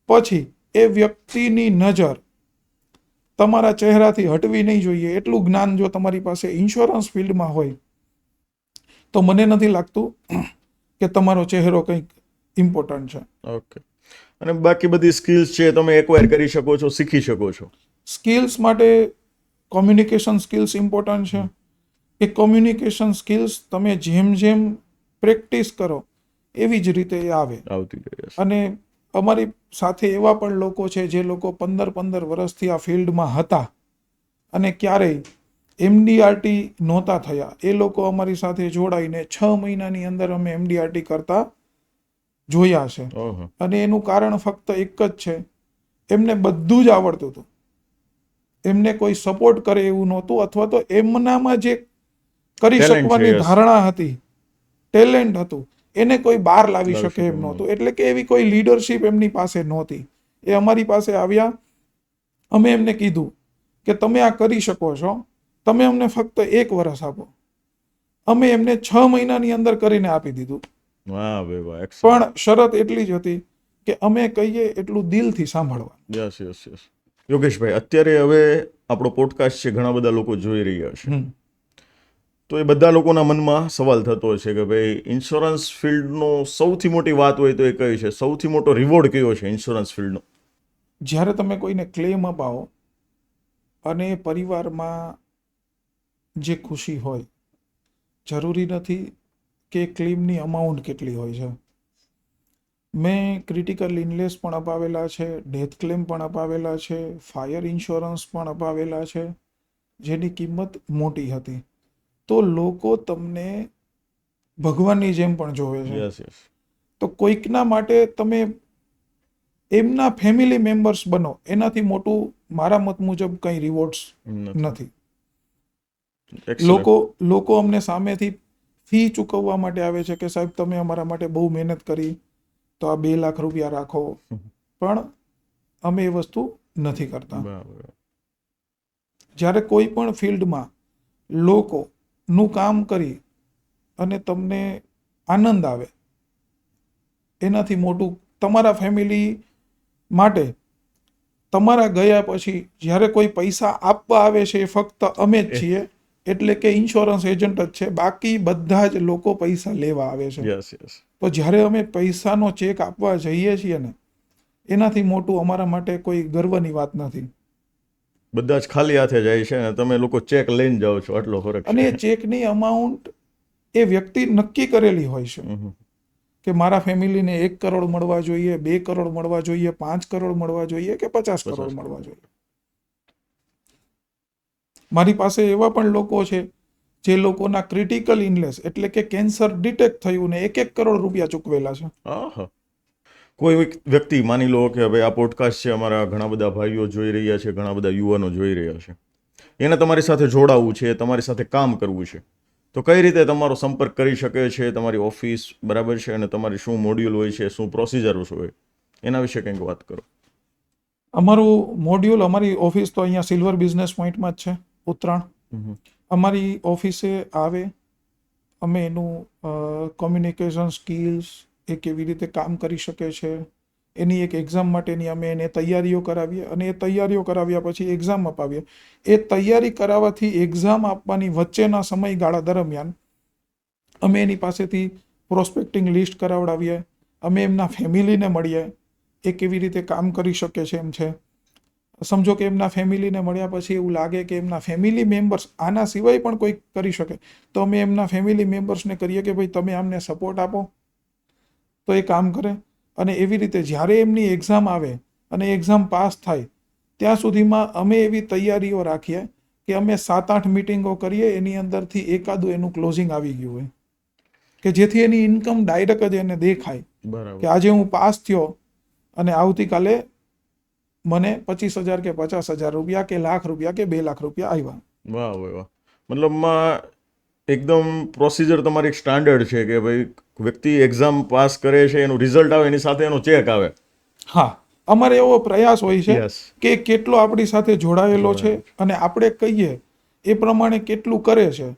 પછી એ વ્યક્તિની નજર તમારા ચહેરાથી હટવી નહીં જોઈએ. એટલું જ્ઞાન જો તમારી પાસે ઇન્સ્યોરન્સ ફિલ્ડમાં હોય તો મને નથી લાગતું કે તમારો ચહેરો કંઈક ઇમ્પોર્ટન્ટ છે. ઓકે. અને બાકી બધી સ્કિલ્સ છે તમે એક્વાયર કરી શકો છો, શીખી શકો છો. સ્કિલ્સ માટે કોમ્યુનિકેશન સ્કિલ્સ ઇમ્પોર્ટન્ટ છે. એ કોમ્યુનિકેશન સ્કિલ્સ તમે જેમ જેમ પ્રેક્ટિસ કરો એવી જ રીતે એ આવતી જાય. અને અમારી સાથે એવા પણ લોકો છે જે લોકો 15 વર્ષથી આ ફિલ્ડમાં હતા અને ક્યારેય MDRT નહોતા થયા. એ લોકો અમારી સાથે જોડાઈને 6 મહિનાની અંદર અમે MDRT કરતા જોયા છે. અને એનું કારણ ફક્ત એક જ છે, એમને બધું જ આવડતું હતું, એમને કોઈ સપોર્ટ કરે એવું નહોતું, અથવા તો એમનામાં જે કરી શકવાની ધારણા હતી, ટેલેન્ટ હતું, એને કોઈ બહાર લાવી શકે એમ નહોતું. એટલે કે એવી કોઈ લીડરશિપ એમની પાસે નહોતી. એ અમારી પાસે આવ્યા, અમે એમને કીધું કે તમે આ કરી શકો છો, તમે અમને ફક્ત 1 વર્ષ આપો. અમે એમને 6 મહિનાની અંદર કરીને આપી દીધું. પણ શરત એટલી જ હતી કે અમે કહીએ એટલું દિલથી સાંભળવા. યસ. યોગેશભાઈ, અત્યારે હવે આપણો પોડકાસ્ટ છે ઘણા બધા લોકો જોઈ રહ્યા છે, તો એ બધા લોકોના મનમાં સવાલ થતો હશે કે ભાઈ ઇન્સ્યોરન્સ ફિલ્ડનો સૌથી મોટી વાત હોય તો એ કઈ છે, સૌથી મોટો રિવોર્ડ કયો છે ઇન્સ્યોરન્સ ફિલ્ડનો? જ્યારે તમે કોઈને ક્લેમ અપાવો અને પરિવારમાં જે ખુશી હોય, જરૂરી નથી કે ક્લેમની અમાઉન્ટ કેટલી હોય છે. મેં ક્રિટિકલ ઇલનેસ પણ અપાવેલા છે, ડેથ ક્લેમ પણ અપાવેલા છે, ફાયર ઇન્સ્યોરન્સ પણ અપાવેલા છે, જેની કિંમત મોટી હતી. તો લોકો તમને ભગવાનની જેમ પણ જોવે છે. Yes yes. તો કોઈકના માટે તમે એમના ફેમિલી મેમ્બર્સ બનો, એનાથી મોટું મારા મત મુજબ કંઈ રિવોર્ડ્સ નથી. લોકો અમને સામેથી ફી ચૂકવવા માટે આવે છે કે સાહેબ તમે અમારા માટે બહુ મહેનત કરી તો આ 2 લાખ રૂપિયા રાખો, પણ અમે એ વસ્તુ નથી કરતા. જ્યારે કોઈ પણ ફિલ્ડમાં લોકોનું કામ કરી અને તમને આનંદ આવે, એનાથી મોટું તમારા ફેમિલી માટે તમારા ગયા પછી જ્યારે કોઈ પૈસા આપવા આવે છે એ ફક્ત અમે જ છીએ, એટલે કે ઇન્સ્યોરન્સ એજન્ટ જ છે, બાકી બધા જ લોકો પૈસા લેવા આવે છે. Yes yes. તો જ્યારે અમે પૈસાનો ચેક આપવા જઈએ છીએ ને, એનાથી મોટું અમારા માટે કોઈ ગર્વની વાત નથી. બધા જ ખાલી હાથે જાય છે અને તમે લોકો ચેક લઈને જાઓ છો, આટલો ફરક અને છે. એ ચેકની અમાઉન્ટ એ વ્યક્તિ નક્કી કરેલી હોય છે કે મારા ફેમિલીને 1 કરોડ મળવા જોઈએ, 2 કરોડ મળવા જોઈએ, 5 કરોડ મળવા જોઈએ કે 50 કરોડ મળવા જોઈએ. મારી પાસે એવા પણ લોકો છે જે લોકોના ક્રિટિકલ ઇલનેસ એટલે કે કેન્સર ડિટેક્ટ થયું ને 1 કરોડ રૂપિયા ચૂકવેલા છે. આહા. કોઈ વ્યક્તિ માની લો કે ભાઈ આ પોડકાસ્ટ છે, અમારા ઘણા બધા ભાઈઓ જોઈ રહ્યા છે, ઘણા બધા યુવાનો જોઈ રહ્યા છે, એને તમારી સાથે જોડાવવું છે, તમારી સાથે કામ કરવું છે, તો કઈ રીતે તમારો સંપર્ક કરી શકે છે? તમારી ઓફિસ બરાબર છે અને તમારી શું મોડ્યુલ હોય છે, શું પ્રોસિજર હોય, એના વિશે કંઈક વાત કરો. અમારું મોડ્યુલ, અમારી ઓફિસ તો અહીંયા સિલ્વર બિઝનેસ પોઈન્ટમાં જ છે, ઉત્તરાણ. અમારી ઓફિસે આવે, અમે એનું કોમ્યુનિકેશન સ્કિલ્સ, એ કેવી રીતે કામ કરી શકે છે, એની એક એક્ઝામ માટેની અમે એને તૈયારીઓ કરાવીએ અને એ તૈયારીઓ કરાવ્યા પછી એક્ઝામ અપાવીએ. એ તૈયારી કરાવવાથી એક્ઝામ આપવાની વચ્ચેના સમયગાળા દરમિયાન અમે એની પાસેથી પ્રોસ્પેક્ટિંગ લિસ્ટ કરાવડાવીએ, અમે એમના ફેમિલીને મળીએ, એ કેવી રીતે કામ કરી શકે છે એમ છે. સમજો કે એમના ફેમિલીને મળ્યા પછી એવું લાગે કે એમના ફેમિલી મેમ્બર્સ આના સિવાય પણ કોઈ કરી શકે, તો અમે એમના ફેમિલી મેમ્બર્સને કરીએ કે ભાઈ તમે આમને સપોર્ટ આપો, તો એ કામ કરે. અને એવી રીતે જ્યારે એમની એક્ઝામ આવે અને એક્ઝામ પાસ થાય ત્યાં સુધીમાં અમે એવી તૈયારીઓ રાખીએ કે અમે 7-8 મિટિંગો કરીએ, એની અંદરથી એકાદું એનું ક્લોઝિંગ આવી ગયું હોય કે જેથી એની ઇન્કમ ડાયરેક્ટ જ એને દેખાય કે આજે હું પાસ થયો અને આવતીકાલે મને 25,000 કે 50,000 રૂપિયા કે લાખ રૂપિયા કે 2 લાખ રૂપિયા આવ્યા. વાહ વાહ. મતલબમાં એકદમ પ્રોસિજર તમારી સ્ટાન્ડર્ડ છે કે ભાઈ વ્યક્તિ એક્ઝામ પાસ કરે છે, એનું રિઝલ્ટ આવે, એની સાથે એનો ચેક આવે. હા, અમારે એવો પ્રયાસ હોય છે કે કેટલો આપણી સાથે જોડાયેલો છે અને આપણે કહીએ એ પ્રમાણે કેટલું કરે છે,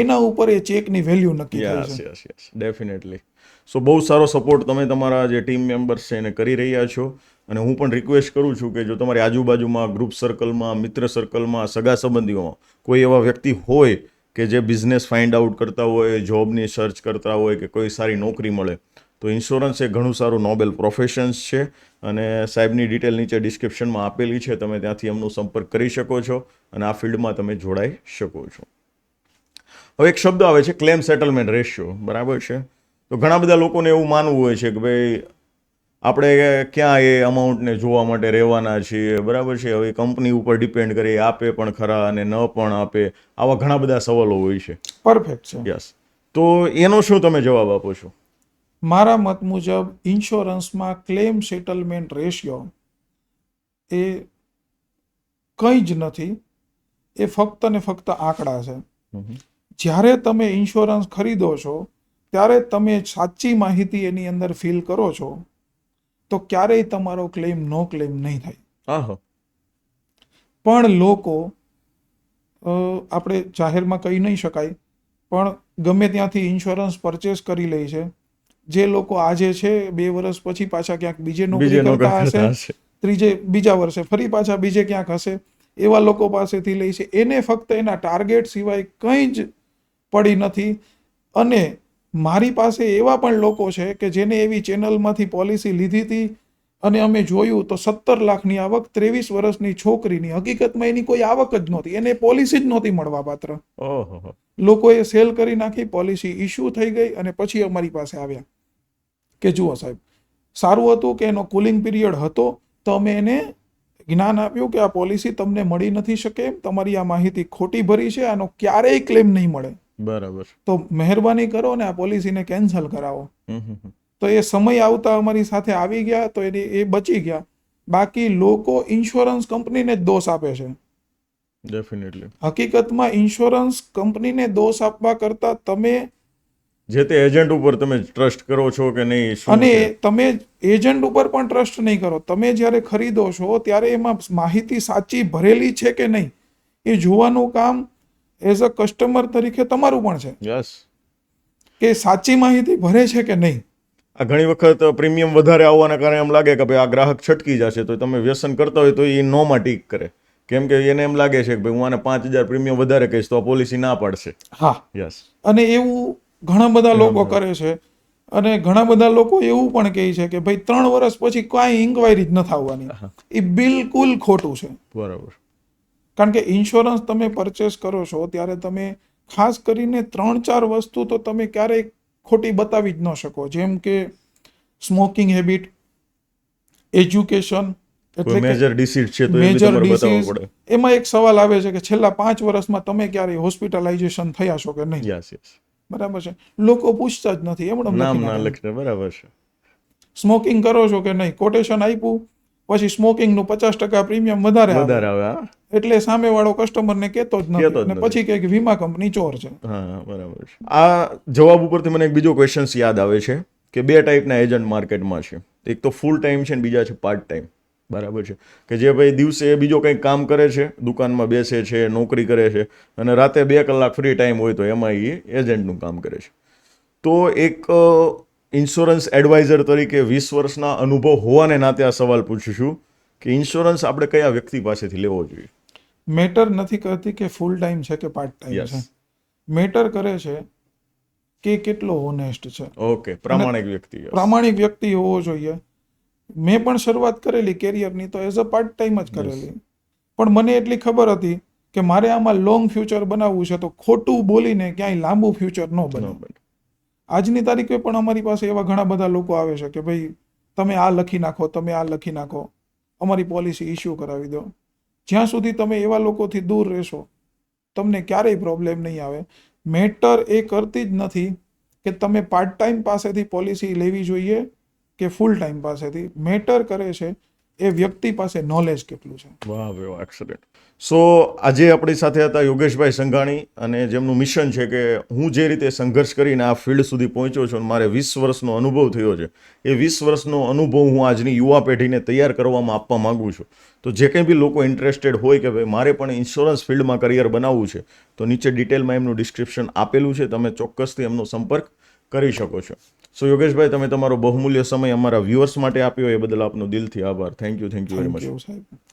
એના ઉપર એ ચેકની વેલ્યુ નક્કી થાય છે. Yes yes, definitely. સો બહુ સારો સપોર્ટ તમે તમારા જે ટીમ મેમ્બર્સ છે એને કરી રહ્યા છો. અને હું પણ રિક્વેસ્ટ કરું છું કે જો તમારી આજુબાજુમાં, ગ્રુપ સર્કલમાં, મિત્ર સર્કલમાં, સગા સંબંધીઓમાં કોઈ એવા વ્યક્તિ હોય કે જે બિઝનેસ ફાઇન્ડ આઉટ કરતા હોય, જોબની સર્ચ કરતા હોય કે કોઈ સારી નોકરી મળે, તો ઇન્સ્યોરન્સ એ ઘણું સારું નોબેલ પ્રોફેશન્સ છે. અને સાહેબની ડિટેલ નીચે ડિસ્ક્રિપ્શનમાં આપેલી છે, તમે ત્યાંથી એમનો સંપર્ક કરી શકો છો અને આ ફિલ્ડમાં તમે જોડાઈ શકો છો. હવે એક શબ્દ આવે છે ક્લેમ સેટલમેન્ટ રેશિયો, બરાબર છે? તો ઘણા બધા લોકોને એવું માનવું હોય છે કે ભાઈ આપણે ક્યાં એ અમાઉન્ટને જોવા માટે રહેવાના છીએ, બરાબર છે? હવે કંપની ઉપર ડિપેન્ડ કરે, આપે પણ ખરા અને ન પણ આપે, આવા ઘણા બધા સવાલો હોય છે. પરફેક્ટ છે. યસ. તો એનો શું તમે જવાબ આપો છો? મારા મત મુજબ ઇન્સ્યોરન્સમાં ક્લેમ સેટલમેન્ટ રેશિયો એ કંઈ જ નથી, એ ફક્ત ને ફક્ત આંકડા છે. જ્યારે તમે ઇન્સ્યોરન્સ ખરીદો છો ત્યારે તમે સાચી માહિતી એની અંદર ફિલ કરો છો તો ક્યારેય તમારો ક્લેમ નો ક્લેમ નહીં થાય. પણ લોકો, આપણે જાહેરમાં કહી નહીં શકાય, પણ ગમે ત્યાંથી ઇન્સ્યોરન્સ પરચેસ કરી લે છે. જે લોકો આજે છે 2 વર્ષ પછી પાછા ક્યાંક બીજે નોકરી કરતા હશે, બીજા વર્ષે ફરી પાછા બીજે ક્યાંક હશે, એવા લોકો પાસેથી લે છે. એને ફક્ત એના ટાર્ગેટ સિવાય કંઈ જ પડી નથી. અને મારી પાસે એવા પણ લોકો છે કે જેને એવી ચેનલમાંથી પોલિસી લીધી હતી અને અમે જોયું તો 17 લાખની આવક 23 વર્ષની છોકરીની, હકીકતમાં એની કોઈ આવક જ નહોતી, એને પોલિસી જ નહોતી મળવા પાત્ર. ઓહો. લોકોએ સેલ કરી નાખી, પોલિસી ઇસ્યુ થઈ ગઈ અને પછી અમારી પાસે આવ્યા કે જુઓ સાહેબ, સારું હતું કે એનો કુલિંગ પિરિયડ હતો તો અમે એને જ્ઞાન આપ્યું કે આ પોલિસી તમને મળી નથી શકે એમ, તમારી આ માહિતી ખોટી ભરી છે, આનો ક્યારેય ક્લેમ નહીં મળે, બરાબર. તો મહેરબાની કરો ને આ પોલિસીને કેન્સલ કરાવો. તો એ સમય આવતા અમારી સાથે આવી ગયા તો એ બચી ગયા. બાકી લોકો ઇન્સ્યોરન્સ કંપનીને જ દોષ આપે છે. ડેફિનેટલી. હકીકતમાં ઇન્સ્યોરન્સ કંપનીને દોષ આપવા કરતાં તમે જે તે એજન્ટ ઉપર તમે ટ્રસ્ટ કરો છો કે નહીં, શું અને છે? તમે એજન્ટ ઉપર પણ ટ્રસ્ટ નહીં કરો. તમે જ્યારે ખરીદો છો ત્યારે એમાં માહિતી સાચી ભરેલી છે કે નહીં એ જોવાનું કામ એઝ અ કસ્ટમર તરીકે તમારું પણ છે યસ. કે સાચી માહિતી ભરે છે કે નહીં. આ ઘણી વખત પ્રીમિયમ વધારે આવવાના કારણે એમ લાગે કે ભાઈ આ ગ્રાહક છટકી જશે, તો તમે વ્યસન કરતા હોય તો એ નોમાં ટીક કરે, કેમ કે એને એમ લાગે છે કે ભાઈ હું આને 5,000 પ્રીમિયમ વધારે કહીશ તો આ પોલિસી ના પાડશે. હા, યસ. અને એવું ઘણા બધા લોકો કરે છે. અને ઘણા બધા લોકો એવું પણ કહે છે કે ભાઈ 3 વર્ષ પછી કાંઈ ઇન્ક્વાયરી જ નથી આવવાની. એ બિલકુલ ખોટું છે. બરાબર. કારણ કે ઇન્સ્યોરન્સ તમે પરચેસ કરો છો ત્યારે તમે ખાસ કરીને 3-4 વસ્તુ તો તમે ક્યારેય ખોટી બતાવી જ ન શકો. જેમ કે સ્મોકિંગ હેબિટ, એજ્યુકેશન, એટલે કે મેજર ડિસીઝ છે તો એ બી મેજર તમારે બતાવવું ડિસીઝ. પડે. એમાં એક સવાલ આવે છે કે છેલ્લા 5 વર્ષમાં તમે ક્યારેય હોસ્પિટલાઇઝેશન થયા છો કે નહીં. યસ. બરાબર છે, લોકો પૂછતા જ નથી, એમણે નામ લખી ના નાખે. લખીને. બરાબર છે. સ્મોકિંગ કરો છો કે નહીં, કોટેશન આપ્યું, પછી સ્મોકિંગનું 50% પ્રીમિયમ વધારે વધારે આવે, આવે. હા, એટલે સામેવાળો કસ્ટમરને કહેતો જ કહેતો જ નથી, અને નથી. પછી કહે કે વીમા કંપની ચોર છે. હા, બરાબર છે. આ જવાબ ઉપરથી મને એક બીજો ક્વેશ્ચન યાદ આવે છે કે 2 ટાઈપના એજન્ટ માર્કેટમાં છે. એક તો ફૂલ ટાઈમ છે ને બીજા છે પાર્ટ ટાઈમ. બરાબર છે, કે જે ભાઈ દિવસે બીજો કંઈક કામ કરે છે, દુકાનમાં બેસે છે, નોકરી કરે છે, અને રાતે 2 કલાક ફ્રી ટાઈમ હોય તો એમાં એ એજન્ટનું કામ કરે છે. તો એક ઇન્સ્યોરન્સ એડવાઇઝર તરીકે 20 વર્ષના અનુભવ હોવાને નાતે આ સવાલ પૂછીશું કે ઇન્સ્યોરન્સ આપણે કયા વ્યક્તિ પાસેથી લેવો જોઈએ? મેટર નથી કરતી કે ફૂલ ટાઈમ છે કે પાર્ટ ટાઈમ યસ. છે. મેટર કરે છે કે કેટલો ઓનેસ્ટ છે, ઓકે, પ્રામાણિક વ્યક્તિ. પ્રામાણિક વ્યક્તિ હોવો જોઈએ. મેં પણ શરૂઆત કરેલી કેરિયરની તો એઝ અ પાર્ટ ટાઈમ જ કરેલી, પણ મને એટલી ખબર હતી કે મારે આમાં લોંગ ફ્યુચર બનાવવું છે તો ખોટું બોલીને ક્યાંય લાંબુ ફ્યુચર ન બને. આજની તારીખે પણ અમારી પાસે એવા ઘણા બધા લોકો આવે છે કે ભાઈ તમે આ લખી નાખો, તમે આ લખી નાખો, અમારી પોલિસી ઇસ્યુ કરાવી દો. જ્યાં સુધી તમે એવા લોકોથી દૂર રહેશો તમને ક્યારેય પ્રોબ્લેમ નહીં આવે. મેટર એ કરતી જ નથી કે તમે પાર્ટ ટાઈમ પાસેથી પોલિસી લેવી જોઈએ કે ફૂલ ટાઈમ પાસેથી. મેટર કરે છે એ વ્યક્તિ પાસે નોલેજ કેટલું છે. વાહ વાહ, એક્સલન્ટ. સો આજે આપણી સાથે હતા યોગેશભાઈ સંઘાણી, અને જેમનું મિશન છે કે હું જે રીતે સંઘર્ષ કરીને આ ફિલ્ડ સુધી પહોંચ્યો છું અને મારે 20 વર્ષનો અનુભવ થયો છે, એ 20 વર્ષનો અનુભવ હું આજની યુવા પેઢીને તૈયાર કરવામાં આપવા માગું છું. તો જે કંઈ બી લોકો ઇન્ટરેસ્ટેડ હોય કે ભાઈ મારે પણ ઇન્સ્યોરન્સ ફિલ્ડમાં કરિયર બનાવવું છે, તો નીચે ડિટેલમાં એમનું ડિસ્ક્રિપ્શન આપેલું છે, તમે ચોક્કસથી એમનો સંપર્ક કરી શકો છો. સો યોગેશભાઈ, તમે તમારો બહુમૂલ્ય સમય અમારા વ્યુઅર્સ માટે આપ્યો એ બદલ આપનો દિલથી આભાર. Thank you very much. Thank you સાહેબ.